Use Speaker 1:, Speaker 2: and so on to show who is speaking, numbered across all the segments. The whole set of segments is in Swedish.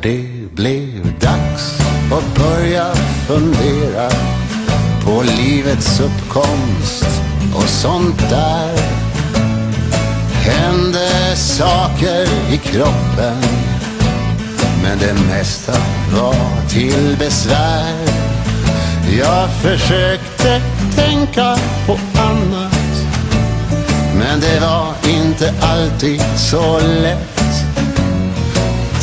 Speaker 1: det blev dags att börja fundera på livets uppkomst och sånt där, hände saker i kroppen, men det mesta var till besvär. Jag försökte tänka på annat, men det var inte alltid så lätt.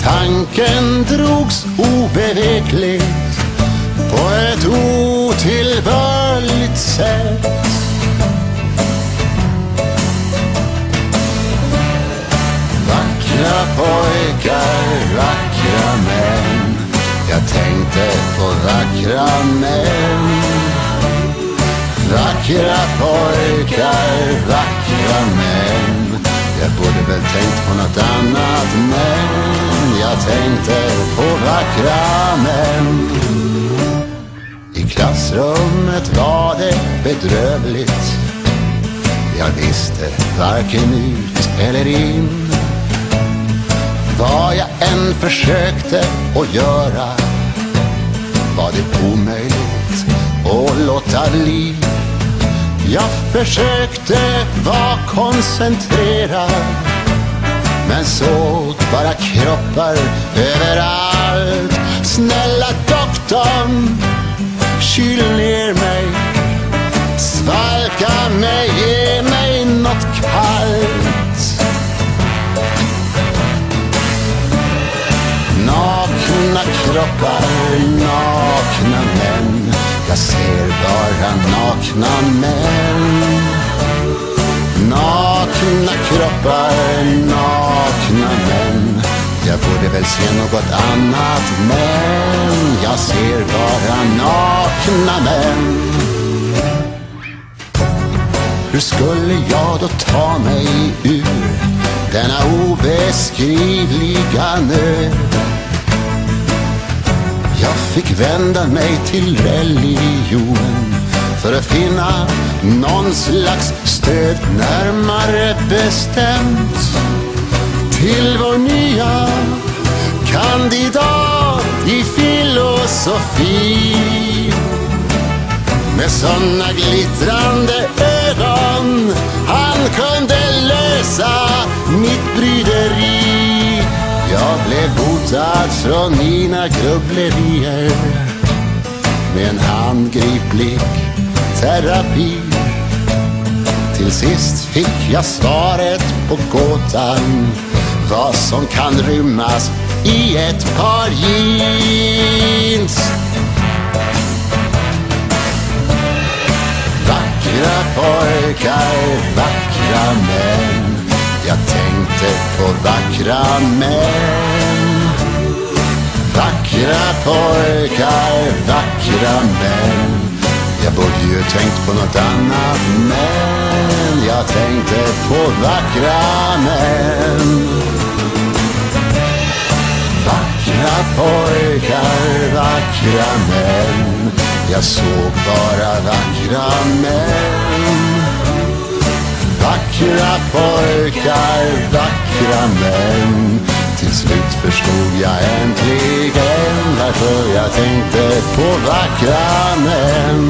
Speaker 1: Tanken drogs obevekligt på ett otillbörligt sätt. Vackra pojkar, vackra män, jag tänkte på vackra män. Vackra pojkar, vackra män, jag borde väl tänkt på något annat, men jag tänkte på vackra män. I klassrummet var det bedrövligt, jag visste varken ut eller in. Vad jag än försökte att göra var det omöjligt att låta bli. Jag försökte vara koncentrerad, men såg bara kroppar överallt. Snälla doktorn, kyl ner mig, svalka mig, ge mig något kallt. Nakna kroppar, nakna män, jag ser bara nakna män. Nakna kroppar, nakna män, jag borde väl se något annat, men jag ser bara nakna män. Hur skulle jag då ta mig ur denna obeskrivliga nöd? Jag fick vända mig till religion för att finna någon slags stöd, närmare bestämt till vår nya kandidat i filosofi. Med såna glittrande ögon han kunde lösa mitt bryderi. Jag blev botad från mina grubblerier med en handgriplig terapi. Till sist fick jag svaret på gåtan, vad som kan rymmas i ett par jeans. Vackra pojkar, vackra män, jag tänkte på vackra män. Vackra pojkar, vackra män, jag borde ju tänkt på något annat, men jag tänkte på vackra män. Vackra pojkar, vackra män, jag såg bara vackra män. Vackra pojkar, vackra män, till slut förstod jag äntligen varför jag tänkte på vackra män.